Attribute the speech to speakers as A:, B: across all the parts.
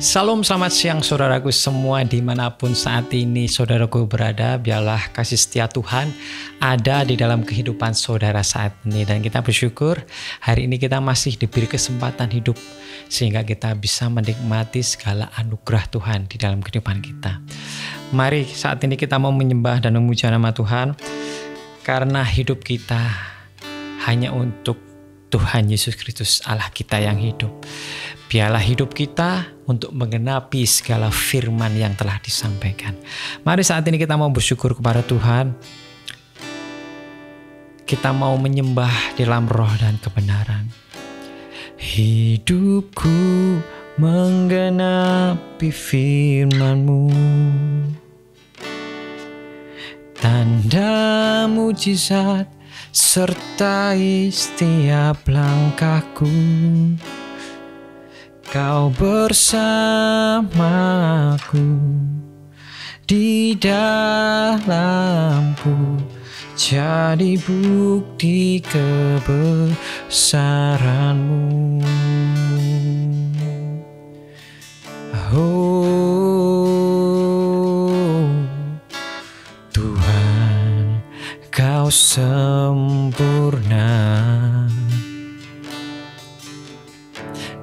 A: Salam, selamat siang saudaraku semua dimanapun saat ini saudaraku berada. Biarlah kasih setia Tuhan ada di dalam kehidupan saudara saat ini. Dan kita bersyukur hari ini kita masih diberi kesempatan hidup sehingga kita bisa menikmati segala anugerah Tuhan di dalam kehidupan kita. Mari saat ini kita mau menyembah dan memuja nama Tuhan, karena hidup kita hanya untuk Tuhan Yesus Kristus Allah kita yang hidup. Biarlah hidup kita untuk menggenapi segala firman yang telah disampaikan. Mari saat ini kita mau bersyukur kepada Tuhan. Kita mau menyembah dalam roh dan kebenaran. Hidupku menggenapi firman-Mu, tanda mujizat sertai setiap langkahku. Kau bersamaku di dalamku, jadi bukti kebesaran-Mu. Oh Tuhan, Kau sempurna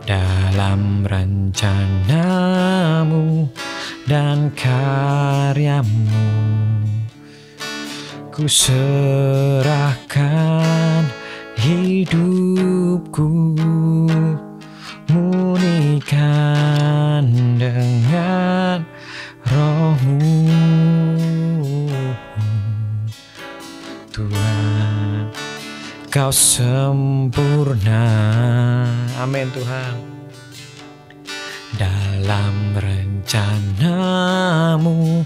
A: dalam rencana-Mu dan karya-Mu. Ku serahkan hidupku, murnikan dengan Roh-Mu. Tuhan, Kau sempurna. Amin Tuhan. Dalam rencana-Mu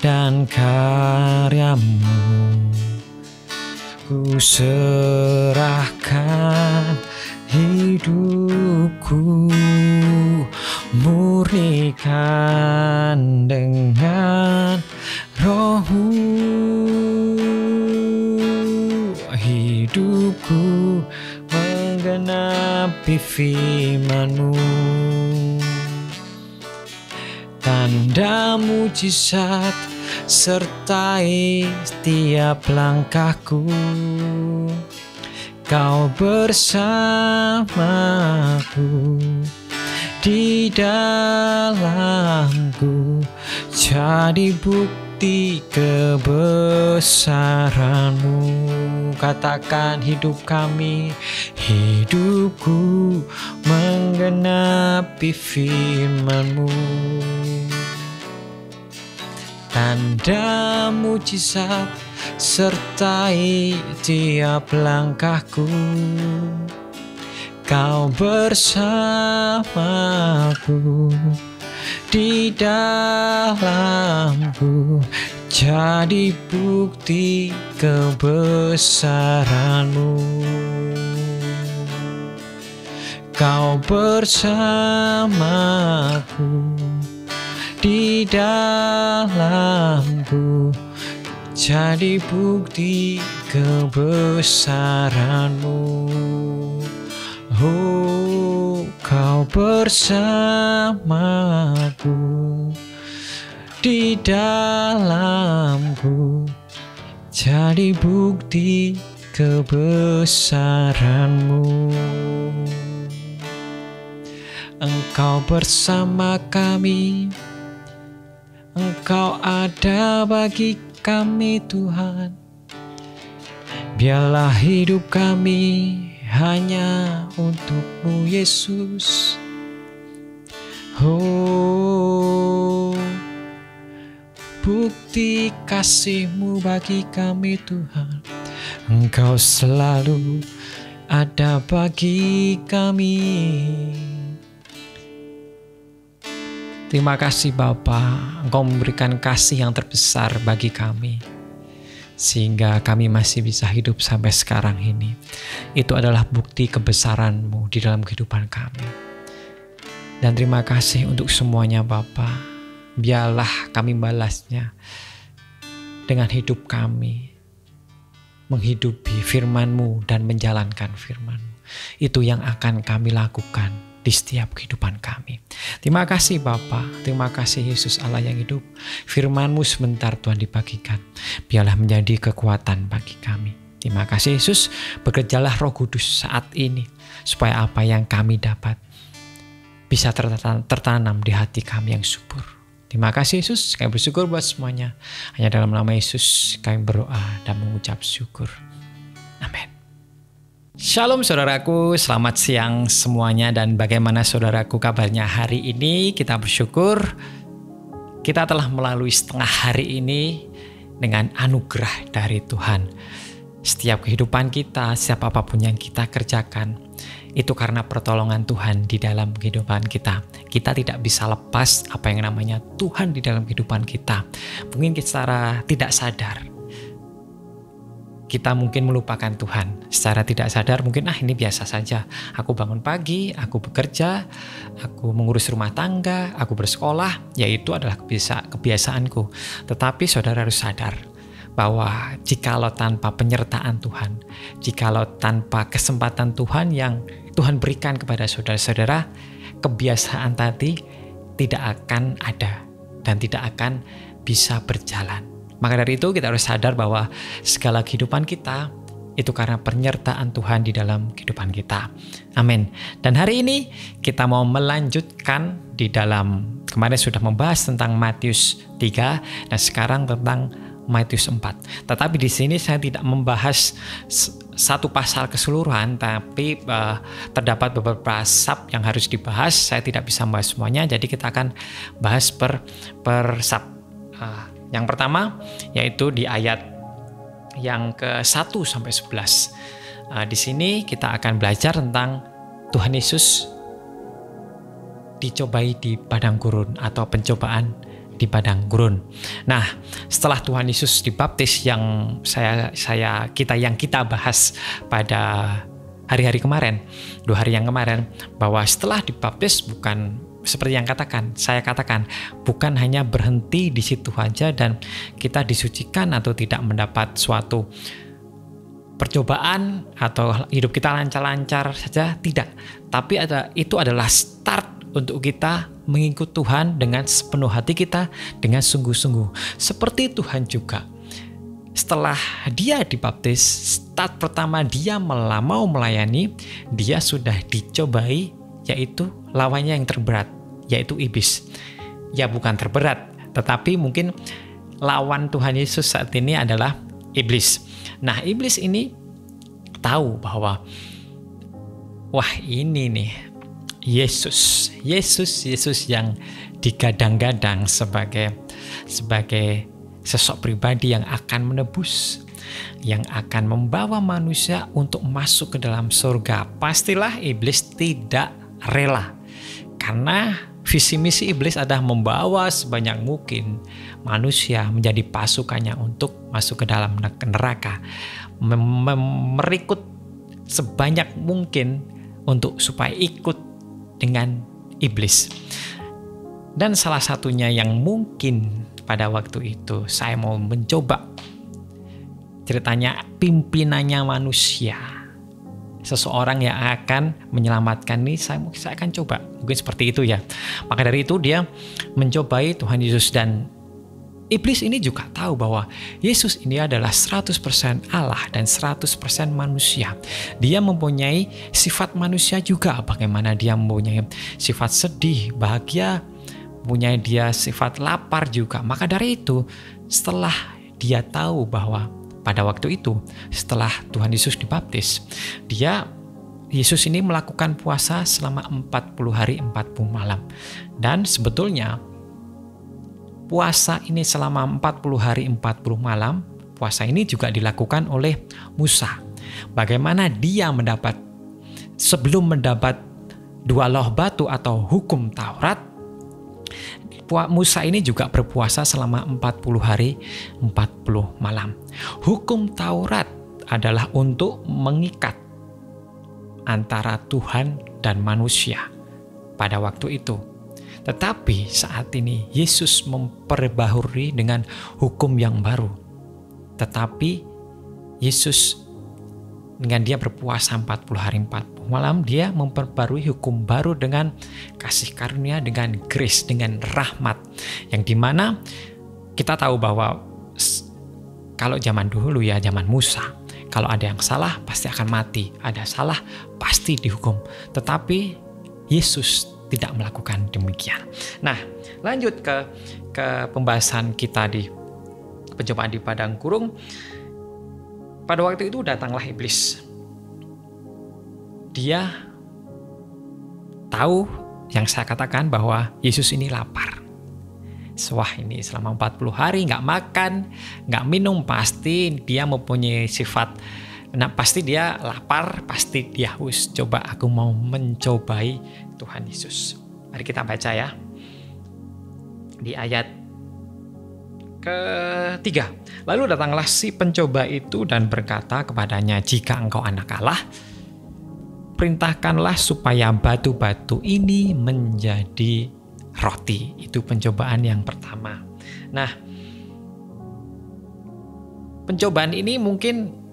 A: dan karya-Mu, ku serahkan hidupku, murnikan dengan Roh-Mu. Hidupku menggenapi firman-Mu, tanda mujizat sertai setiap langkahku. Kau bersamaku di dalamku, jadi bukti kebesaran-Mu. Katakan hidup kami, hidupku menggenapi firman-Mu, tanda mujizat sertai tiap langkahku. Kau bersamaku di dalamku, jadi bukti kebesaran-Mu. Kau bersamaku di dalamku, jadi bukti kebesaran-Mu. Oh, Kau bersamaku di dalamku, jadi bukti kebesaran-Mu. Engkau bersama kami, Engkau ada bagi kami Tuhan. Biarlah hidup kami hanya untuk-Mu Yesus. Oh, bukti kasih-Mu bagi kami Tuhan. Engkau selalu ada bagi kami. Terima kasih Bapa, Engkau memberikan kasih yang terbesar bagi kami, sehingga kami masih bisa hidup sampai sekarang ini. Itu adalah bukti kebesaran-Mu di dalam kehidupan kami. Dan terima kasih untuk semuanya Bapa. Biarlah kami balasnya dengan hidup kami, menghidupi firman-Mu dan menjalankan firman-Mu. Itu yang akan kami lakukan di setiap kehidupan kami. Terima kasih Bapa, terima kasih Yesus Allah yang hidup. Firman-Mu sebentar Tuhan dibagikan, biarlah menjadi kekuatan bagi kami. Terima kasih Yesus, bekerjalah Roh Kudus saat ini, supaya apa yang kami dapat bisa tertanam di hati kami yang subur. Terima kasih Yesus, kami bersyukur buat semuanya. Hanya dalam nama Yesus kami berdoa dan mengucap syukur. Amin. Shalom saudaraku, selamat siang semuanya, dan bagaimana saudaraku kabarnya hari ini? Kita bersyukur kita telah melalui setengah hari ini dengan anugerah dari Tuhan. Setiap kehidupan kita, setiap apapun yang kita kerjakan, itu karena pertolongan Tuhan di dalam kehidupan kita. Kita tidak bisa lepas apa yang namanya Tuhan di dalam kehidupan kita. Mungkin secara tidak sadar kita mungkin melupakan Tuhan. Secara tidak sadar mungkin ini biasa saja. Aku bangun pagi, aku bekerja, aku mengurus rumah tangga, aku bersekolah, yaitu adalah kebiasaanku. Tetapi saudara harus sadar bahwa jikalau tanpa penyertaan Tuhan, jikalau tanpa kesempatan Tuhan yang Tuhan berikan kepada saudara-saudara, kebiasaan tadi tidak akan ada dan tidak akan bisa berjalan. Maka dari itu kita harus sadar bahwa segala kehidupan kita itu karena penyertaan Tuhan di dalam kehidupan kita. Amin. Dan hari ini kita mau melanjutkan di dalam, kemarin sudah membahas tentang Matius 3 dan sekarang tentang Matius 4. Tetapi di sini saya tidak membahas satu pasal keseluruhan, tapi terdapat beberapa sub yang harus dibahas. Saya tidak bisa membahas semuanya, jadi kita akan bahas per sub. Yang pertama yaitu di ayat yang ke-1 sampai 11. Di sini kita akan belajar tentang Tuhan Yesus dicobai di padang gurun atau pencobaan di padang gurun. Nah, setelah Tuhan Yesus dibaptis yang kita bahas pada hari-hari kemarin, 2 hari yang kemarin, bahwa setelah dibaptis bukan seperti yang saya katakan, bukan hanya berhenti di situ aja dan kita disucikan atau tidak mendapat suatu percobaan atau hidup kita lancar-lancar saja, tidak. Tapi itu adalah start untuk kita mengikut Tuhan dengan sepenuh hati kita, dengan sungguh-sungguh. Seperti Tuhan juga, setelah dia dibaptis, start pertama dia mau melayani, dia sudah dicobai, yaitu lawannya yang terberat, yaitu iblis. Ya bukan terberat, tetapi mungkin lawan Tuhan Yesus saat ini adalah iblis. Nah, iblis ini tahu bahwa wah, ini nih Yesus yang digadang-gadang sebagai sosok pribadi yang akan menebus, yang akan membawa manusia untuk masuk ke dalam surga. Pastilah iblis tidak rela, karena visi misi iblis adalah membawa sebanyak mungkin manusia menjadi pasukannya untuk masuk ke dalam neraka, merikut sebanyak mungkin untuk supaya ikut dengan iblis. Dan salah satunya yang mungkin pada waktu itu saya mau mencoba ceritanya pimpinannya manusia, seseorang yang akan menyelamatkan ini, saya akan coba. Mungkin seperti itu ya. Maka dari itu dia mencobai Tuhan Yesus, dan iblis ini juga tahu bahwa Yesus ini adalah 100% Allah dan 100% manusia. Dia mempunyai sifat manusia juga, bagaimana dia mempunyai sifat sedih, bahagia, mempunyai dia sifat lapar juga. Maka dari itu, setelah dia tahu bahwa pada waktu itu, setelah Tuhan Yesus dibaptis, Yesus ini melakukan puasa selama 40 hari 40 malam. Dan sebetulnya puasa ini selama 40 hari 40 malam, puasa ini juga dilakukan oleh Musa. Bagaimana dia sebelum mendapat 2 loh batu atau hukum Taurat, Musa ini juga berpuasa selama 40 hari 40 malam. Hukum Taurat adalah untuk mengikat antara Tuhan dan manusia pada waktu itu. Tetapi saat ini Yesus memperbaharui dengan hukum yang baru. Tetapi Yesus dengan dia berpuasa 40 hari 40 malam dia memperbarui hukum baru dengan kasih karunia, dengan grace, dengan rahmat. Yang dimana kita tahu bahwa kalau zaman dulu ya, zaman Musa, kalau ada yang salah pasti akan mati, ada salah pasti dihukum. Tetapi Yesus tidak melakukan demikian. Nah, lanjut ke pembahasan kita di pencobaan di padang gurun. Pada waktu itu datanglah iblis. Dia tahu yang saya katakan bahwa Yesus ini lapar. Wah, ini selama 40 hari nggak makan, nggak minum, pasti dia mempunyai sifat. Nah, pasti dia lapar, pasti dia haus. Coba aku mau mencobai Tuhan Yesus. Mari kita baca ya. Di ayat ketiga. Lalu datanglah si pencoba itu dan berkata kepadanya, jika engkau anak Allah, perintahkanlah supaya batu-batu ini menjadi roti. Itu pencobaan yang pertama. Nah, pencobaan ini mungkin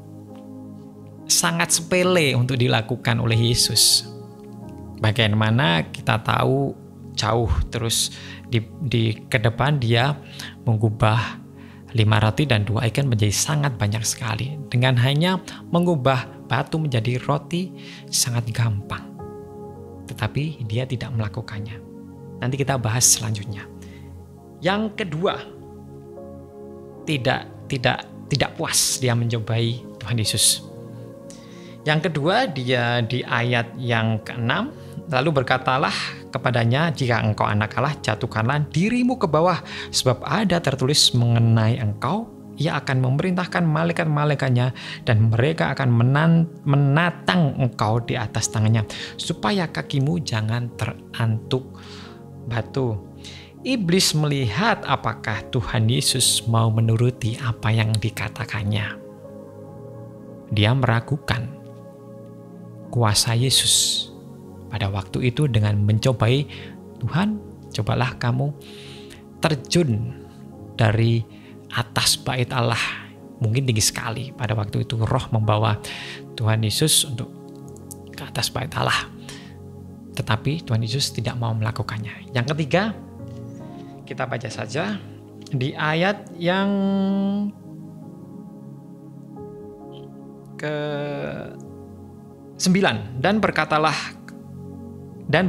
A: sangat sepele untuk dilakukan oleh Yesus. Bagaimana kita tahu jauh terus di ke depan dia mengubah 5 roti dan 2 ikan menjadi sangat banyak sekali. Dengan hanya mengubah batu menjadi roti sangat gampang. Tetapi dia tidak melakukannya. Nanti kita bahas selanjutnya. Yang kedua, tidak puas dia mencobai Tuhan Yesus. Yang kedua, dia di ayat yang ke-6, lalu berkatalah kepadanya, jika engkau anak Allah, jatuhkanlah dirimu ke bawah, sebab ada tertulis mengenai engkau, ia akan memerintahkan malaikat-malaikatnya, dan mereka akan menatang engkau di atas tangannya, supaya kakimu jangan terantuk batu. Iblis melihat apakah Tuhan Yesus mau menuruti apa yang dikatakannya. Dia meragukan kuasa Yesus pada waktu itu dengan mencobai, Tuhan, cobalah kamu terjun dari atas bait Allah. Mungkin tinggi sekali pada waktu itu roh membawa Tuhan Yesus untuk ke atas bait Allah. Tetapi Tuhan Yesus tidak mau melakukannya. Yang ketiga, kita baca saja di ayat yang ke-9, dan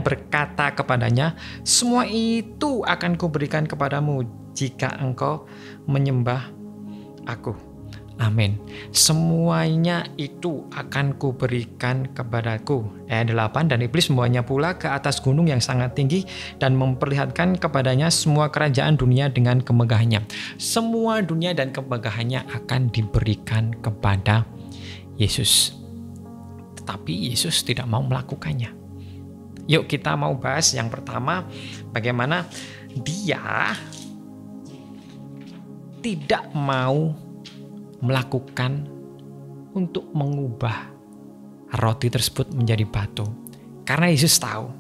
A: berkata kepadanya, semua itu akan kuberikan kepadamu jika engkau menyembah aku. Amin. Semuanya itu akan kuberikan kepadaku. Ayat 8, dan iblis membawanya pula ke atas gunung yang sangat tinggi dan memperlihatkan kepadanya semua kerajaan dunia dengan kemegahannya. Semua dunia dan kemegahannya akan diberikan kepada Yesus. Tetapi Yesus tidak mau melakukannya. Yuk kita mau bahas yang pertama, bagaimana dia tidak mau melakukan untuk mengubah roti tersebut menjadi batu. Karena Yesus tahu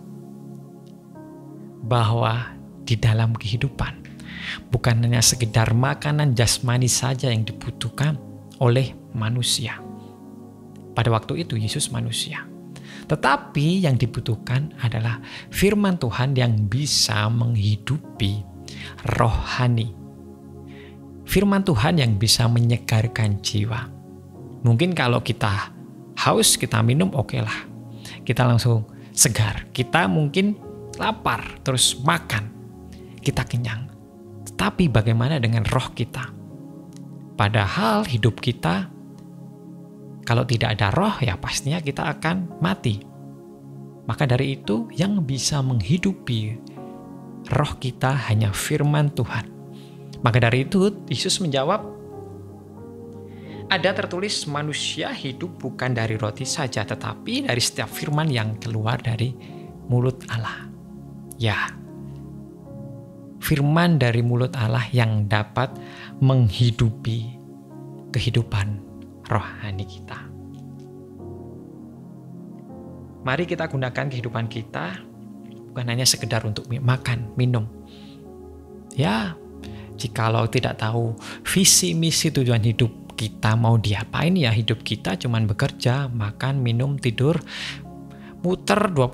A: bahwa di dalam kehidupan bukan hanya sekedar makanan jasmani saja yang dibutuhkan oleh manusia. Pada waktu itu Yesus manusia. Tetapi yang dibutuhkan adalah firman Tuhan yang bisa menghidupi rohani. Firman Tuhan yang bisa menyegarkan jiwa. Mungkin kalau kita haus, kita minum, oke lah. Kita langsung segar. Kita mungkin lapar, terus makan. Kita kenyang. Tetapi bagaimana dengan roh kita? Padahal hidup kita, kalau tidak ada roh, ya pastinya kita akan mati. Maka dari itu, yang bisa menghidupi roh kita hanya firman Tuhan. Maka dari itu, Yesus menjawab, ada tertulis manusia hidup bukan dari roti saja, tetapi dari setiap firman yang keluar dari mulut Allah. Ya, firman dari mulut Allah yang dapat menghidupi kehidupan rohani kita. Mari kita gunakan kehidupan kita bukan hanya sekedar untuk makan, minum. Ya, jikalau tidak tahu visi misi tujuan hidup kita mau diapain, ya hidup kita cuman bekerja, makan, minum, tidur, muter 1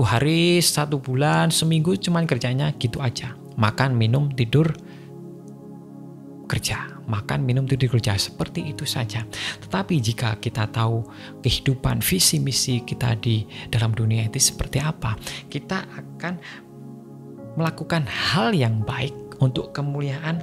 A: hari, 1 bulan, seminggu cuman kerjanya gitu aja. Makan, minum, tidur, kerja. Makan, minum, tidur, kerja. Seperti itu saja. Tetapi jika kita tahu kehidupan visi misi kita di dalam dunia itu seperti apa, kita akan melakukan hal yang baik untuk kemuliaan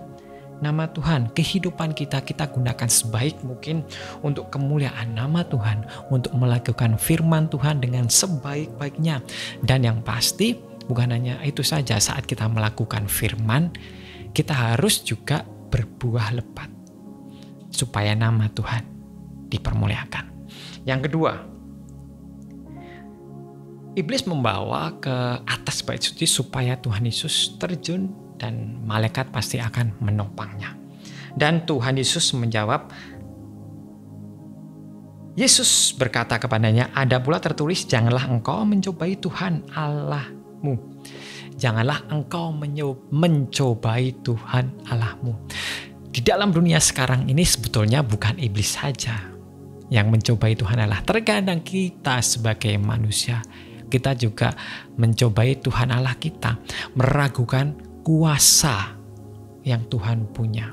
A: nama Tuhan. Kehidupan kita gunakan sebaik mungkin untuk kemuliaan nama Tuhan, untuk melakukan firman Tuhan dengan sebaik-baiknya. Dan yang pasti bukan hanya itu saja, saat kita melakukan firman, kita harus juga berbuah lebat supaya nama Tuhan dipermuliakan. Yang kedua, iblis membawa ke atas bait suci supaya Tuhan Yesus terjun dan malaikat pasti akan menopangnya. Dan Tuhan Yesus menjawab, Yesus berkata kepadanya, ada pula tertulis, janganlah engkau mencobai Tuhan Allahmu. Janganlah engkau mencobai Tuhan Allahmu. Di dalam dunia sekarang ini sebetulnya bukan iblis saja yang mencobai Tuhan Allah. Terkadang kita sebagai manusia, kita juga mencobai Tuhan Allah kita, meragukan kuasa yang Tuhan punya.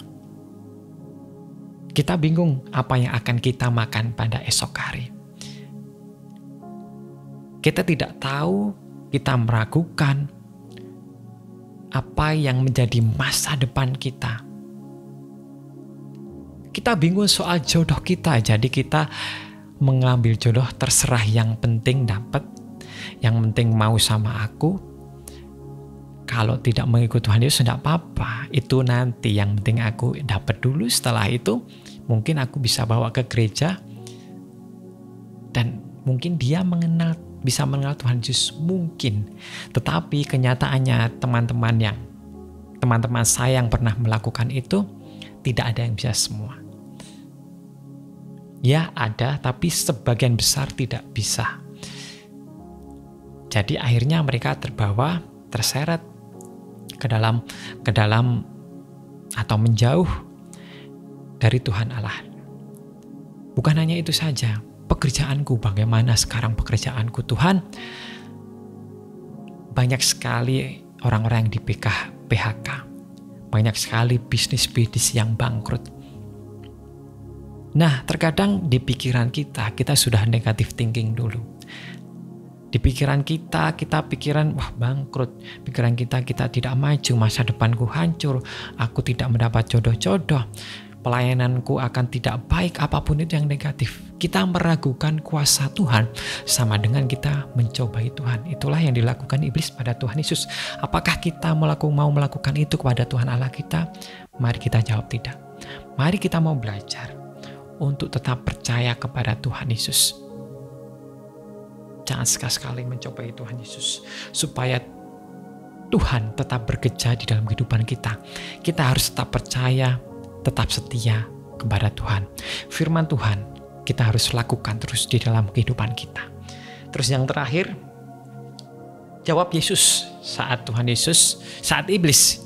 A: Kita bingung apa yang akan kita makan pada esok hari. Kita tidak tahu, kita meragukan apa yang menjadi masa depan kita. Kita bingung soal jodoh kita, jadi kita mengambil jodoh terserah, yang penting dapat, yang penting mau sama aku. Kalau tidak mengikut Tuhan Yesus tidak apa-apa, itu nanti, yang penting aku dapat dulu, setelah itu mungkin aku bisa bawa ke gereja dan mungkin dia bisa mengenal Tuhan Yesus, mungkin. Tetapi kenyataannya teman-teman saya yang pernah melakukan itu, tidak ada yang bisa semua. Ya ada, tapi sebagian besar tidak bisa. Jadi akhirnya mereka terbawa, terseret ke dalam atau menjauh dari Tuhan Allah. Bukan hanya itu saja, pekerjaanku, bagaimana sekarang pekerjaanku Tuhan? Banyak sekali orang-orang yang di PHK, banyak sekali bisnis-bisnis yang bangkrut. Nah, terkadang di pikiran kita sudah negative thinking dulu. Di pikiran kita pikiran, wah bangkrut. Pikiran kita tidak maju, masa depanku hancur, aku tidak mendapat jodoh-jodoh, pelayananku akan tidak baik, apapun itu yang negatif. Kita meragukan kuasa Tuhan, sama dengan kita mencobai Tuhan. Itulah yang dilakukan iblis pada Tuhan Yesus. Apakah kita mau melakukan itu kepada Tuhan Allah kita? Mari kita jawab tidak. Mari kita mau belajar untuk tetap percaya kepada Tuhan Yesus. Jangan sekali-sekali mencobai Tuhan Yesus, supaya Tuhan tetap bekerja di dalam kehidupan kita. Kita harus tetap percaya, tetap setia kepada Tuhan. Firman Tuhan kita harus lakukan terus di dalam kehidupan kita. Terus yang terakhir, jawab Yesus saat iblis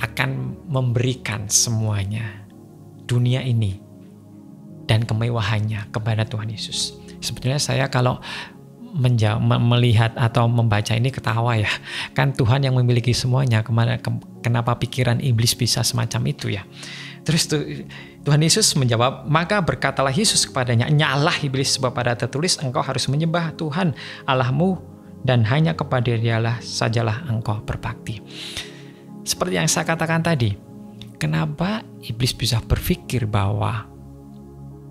A: akan memberikan semuanya, dunia ini dan kemewahannya kepada Tuhan Yesus. Sebetulnya saya kalau melihat atau membaca ini ketawa ya. Kan Tuhan yang memiliki semuanya, kenapa pikiran iblis bisa semacam itu ya. Terus Tuhan Yesus menjawab, maka berkatalah Yesus kepadanya, nyalah iblis, sebab pada tertulis, engkau harus menyembah Tuhan Allahmu dan hanya kepada Dialah sajalah engkau berbakti. Seperti yang saya katakan tadi, kenapa iblis bisa berpikir bahwa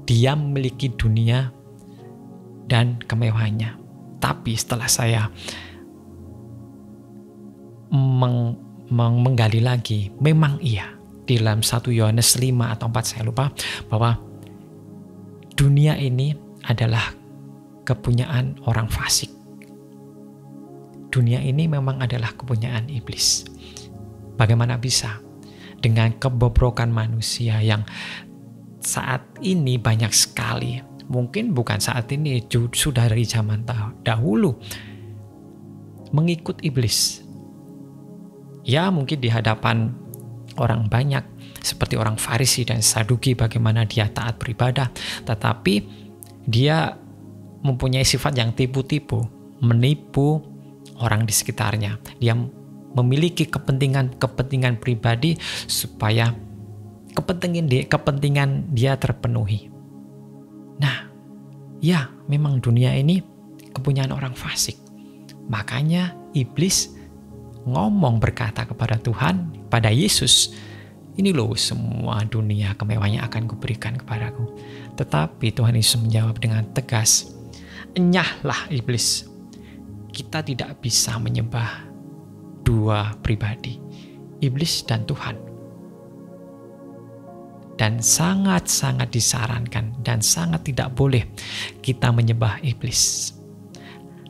A: dia memiliki dunia dan kemewahannya. Tapi setelah saya menggali lagi, memang iya, di dalam 1 Yohanes 5 atau 4 saya lupa, bahwa dunia ini adalah kepunyaan orang fasik. Dunia ini memang adalah kepunyaan iblis. Bagaimana bisa? Dengan kebobrokan manusia yang saat ini banyak sekali, mungkin bukan saat ini, sudah dari zaman dahulu, mengikut iblis. Ya mungkin di hadapan orang banyak, seperti orang Farisi dan Saduki, bagaimana dia taat beribadah, tetapi dia mempunyai sifat yang tipu-tipu, menipu orang di sekitarnya. Dia memiliki kepentingan pribadi supaya kepentingan dia terpenuhi. Nah, ya memang dunia ini kepunyaan orang fasik. Makanya iblis berkata kepada Tuhan, pada Yesus, ini loh semua dunia kemewahannya akan kuberikan kepadaku. Tetapi Tuhan Yesus menjawab dengan tegas, enyahlah iblis, kita tidak bisa menyembah dua pribadi, iblis dan Tuhan. Dan sangat-sangat disarankan dan sangat tidak boleh kita menyembah iblis.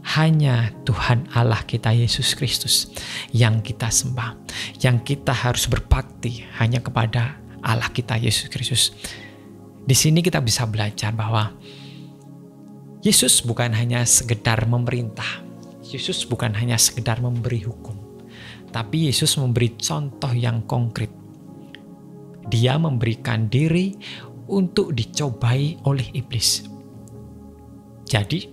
A: Hanya Tuhan Allah kita Yesus Kristus yang kita sembah, yang kita harus berbakti hanya kepada Allah kita Yesus Kristus. Di sini kita bisa belajar bahwa Yesus bukan hanya sekedar memerintah, Yesus bukan hanya sekedar memberi hukum, tapi Yesus memberi contoh yang konkret. Dia memberikan diri untuk dicobai oleh iblis. Jadi,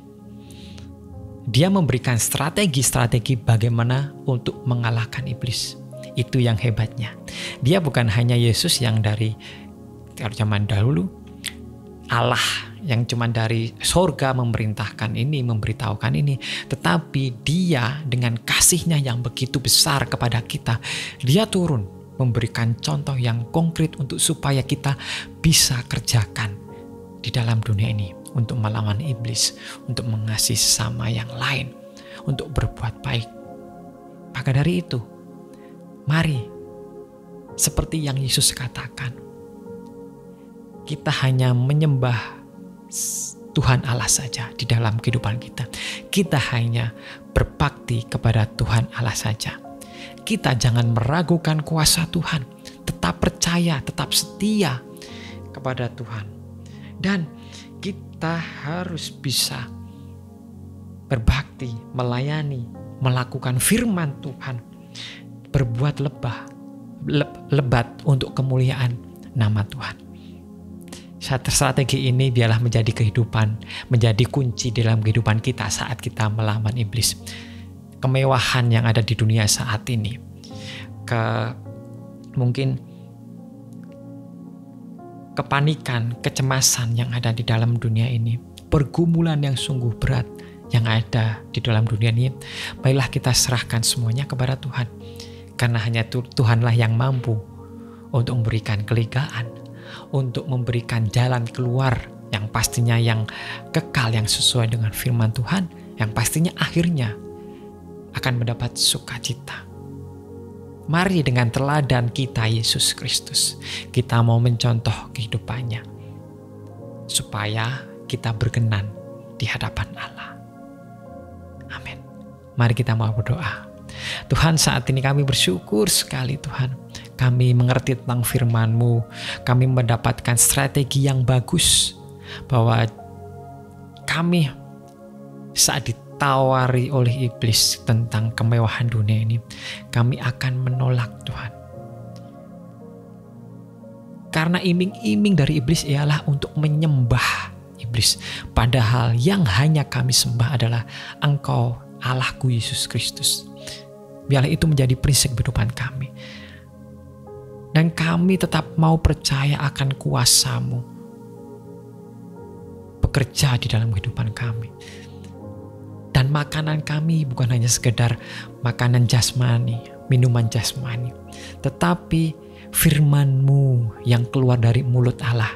A: dia memberikan strategi-strategi bagaimana untuk mengalahkan iblis. Itu yang hebatnya. Dia bukan hanya Yesus yang dari zaman dahulu, Allah yang cuma dari sorga memerintahkan ini, memberitahukan ini. Tetapi dia dengan kasihnya yang begitu besar kepada kita, dia turun memberikan contoh yang konkret untuk supaya kita bisa kerjakan di dalam dunia ini. Untuk melawan iblis, untuk mengasihi sesama yang lain, untuk berbuat baik. Maka dari itu, mari seperti yang Yesus katakan, kita hanya menyembah Tuhan Allah saja di dalam kehidupan kita. Kita hanya berbakti kepada Tuhan Allah saja. Kita jangan meragukan kuasa Tuhan. Tetap percaya, tetap setia kepada Tuhan. Dan kita harus bisa berbakti, melayani, melakukan firman Tuhan, berbuat lebat untuk kemuliaan nama Tuhan. Strategi ini biarlah menjadi menjadi kunci dalam kehidupan kita saat kita melawan iblis. Kemewahan yang ada di dunia saat ini, mungkin kepanikan, kecemasan yang ada di dalam dunia ini, pergumulan yang sungguh berat yang ada di dalam dunia ini, marilah kita serahkan semuanya kepada Tuhan. Karena hanya Tuhanlah yang mampu untuk memberikan kelegaan, untuk memberikan jalan keluar yang pastinya yang kekal, yang sesuai dengan firman Tuhan, yang pastinya akhirnya akan mendapat sukacita. Mari dengan teladan kita Yesus Kristus, kita mau mencontoh kehidupannya supaya kita berkenan di hadapan Allah. Amin. Mari kita mau berdoa. Tuhan, saat ini kami bersyukur sekali Tuhan. Kami mengerti tentang firman-Mu. Kami mendapatkan strategi yang bagus bahwa kami saat ditawari oleh iblis tentang kemewahan dunia ini, kami akan menolak Tuhan. Karena iming-iming dari iblis ialah untuk menyembah iblis. Padahal yang hanya kami sembah adalah Engkau, Allahku Yesus Kristus. Biarlah itu menjadi prinsip kehidupan kami. Dan kami tetap mau percaya akan kuasa-Mu bekerja di dalam kehidupan kami. Dan makanan kami bukan hanya sekedar makanan jasmani, minuman jasmani, tetapi firman-Mu yang keluar dari mulut Allah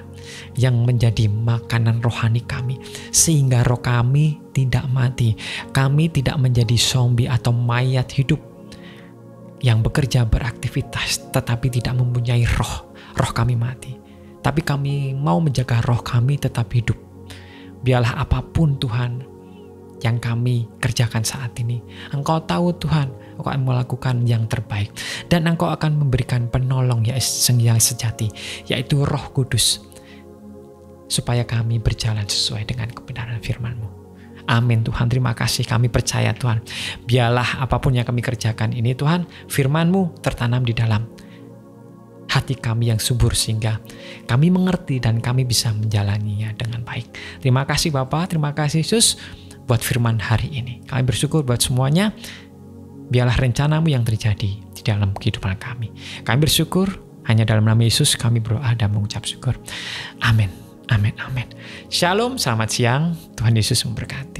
A: yang menjadi makanan rohani kami, sehingga roh kami tidak mati. Kami tidak menjadi zombie atau mayat hidup yang bekerja beraktivitas tetapi tidak mempunyai roh. Roh kami mati, tapi kami mau menjaga roh kami tetap hidup. Biarlah apapun Tuhan yang kami kerjakan saat ini, Engkau tahu Tuhan, Engkau akan melakukan yang terbaik, dan Engkau akan memberikan penolong yang sejati, yaitu Roh Kudus, supaya kami berjalan sesuai dengan kebenaran firman-Mu. Amin Tuhan, terima kasih, kami percaya Tuhan. Biarlah apapun yang kami kerjakan ini Tuhan, firman-Mu tertanam di dalam hati kami yang subur sehingga kami mengerti dan kami bisa menjalaninya dengan baik. Terima kasih Bapa, terima kasih Yesus buat firman hari ini. Kami bersyukur buat semuanya. Biarlah rencanamu yang terjadi di dalam kehidupan kami. Kami bersyukur, hanya dalam nama Yesus kami berdoa dan mengucap syukur. Amin, amin, amin. Shalom, selamat siang. Tuhan Yesus memberkati.